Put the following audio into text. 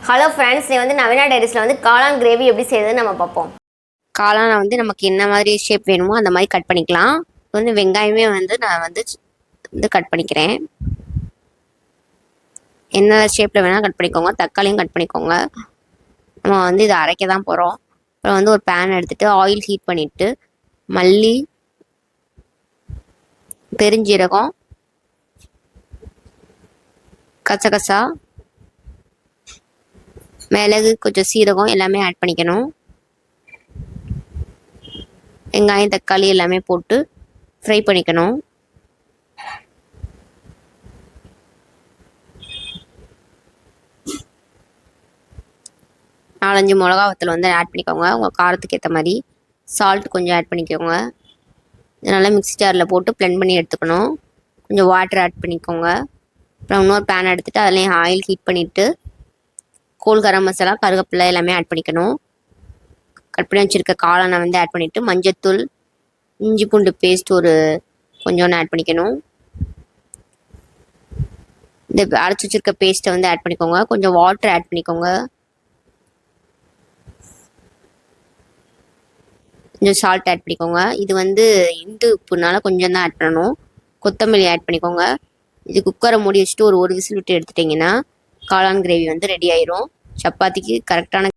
Hello friends, நீ வந்து நவீனா டைரிஸில் வந்து காளான் கிரேவி எப்படி செய்யறதுன்னு நம்ம பார்ப்போம். காளானை வந்து நமக்கு என்ன மாதிரி ஷேப் வேணுமோ அந்த மாதிரி கட் பண்ணிக்கலாம். இப்போ வந்து வெங்காயமே வந்து நான் வந்து கட் பண்ணிக்கிறேன். என்ன ஷேப்பில் வேணால் கட் பண்ணிக்கோங்க. தக்காளியும் கட் பண்ணிக்கோங்க. நம்ம வந்து இதை அரைக்க தான் போகிறோம். அப்புறம் வந்து ஒரு பேன் எடுத்துகிட்டு ஆயில் ஹீட் பண்ணிவிட்டு மல்லி, பெருஞ்சீரகம், கசகசா, மிளகு, கொஞ்சம் சீரகம் எல்லாமே ஆட் பண்ணிக்கணும். வெங்காயம், தக்காளி எல்லாமே போட்டு ஃப்ரை பண்ணிக்கணும். நாலஞ்சு மிளகா வத்தல் வந்து ஆட் பண்ணிக்கோங்க. உங்கள் காரத்துக்கு ஏற்ற மாதிரி சால்ட் கொஞ்சம் ஆட் பண்ணிக்கோங்க. இதனால் மிக்ஸி ஜாரில் போட்டு பிளெண்ட் பண்ணி எடுத்துக்கணும். கொஞ்சம் வாட்டர் ஆட் பண்ணிக்கோங்க. அப்புறம் இன்னொரு பேன் எடுத்துகிட்டு அதுலேயும் ஆயில் ஹீட் பண்ணிவிட்டு கோல் கரம் மசாலா, கருவேப்பிலை எல்லாமே ஆட் பண்ணிக்கணும். கட் பண்ணி வச்சுருக்க காளானை வந்து ஆட் பண்ணிவிட்டு மஞ்சத்தூள், இஞ்சி பூண்டு பேஸ்ட் கொஞ்சோன்னு ஆட் பண்ணிக்கணும். இந்த அரைச்சி வச்சுருக்க பேஸ்ட்டை வந்து ஆட் பண்ணிக்கோங்க. கொஞ்சம் வாட்டர் ஆட் பண்ணிக்கோங்க. கொஞ்சம் சால்ட் ஆட் பண்ணிக்கோங்க. இது வந்து இந்து உப்புனால கொஞ்சம் தான் ஆட் பண்ணணும். கொத்தமல்லி ஆட் பண்ணிக்கோங்க. இது குக்கரை மூடி வச்சுட்டு ஒரு விசில் விட்டு எடுத்துட்டிங்கன்னா காளான் கிரேவி வந்து ரெடி ஆயிரும். சப்பாத்திக்கு கரெக்டான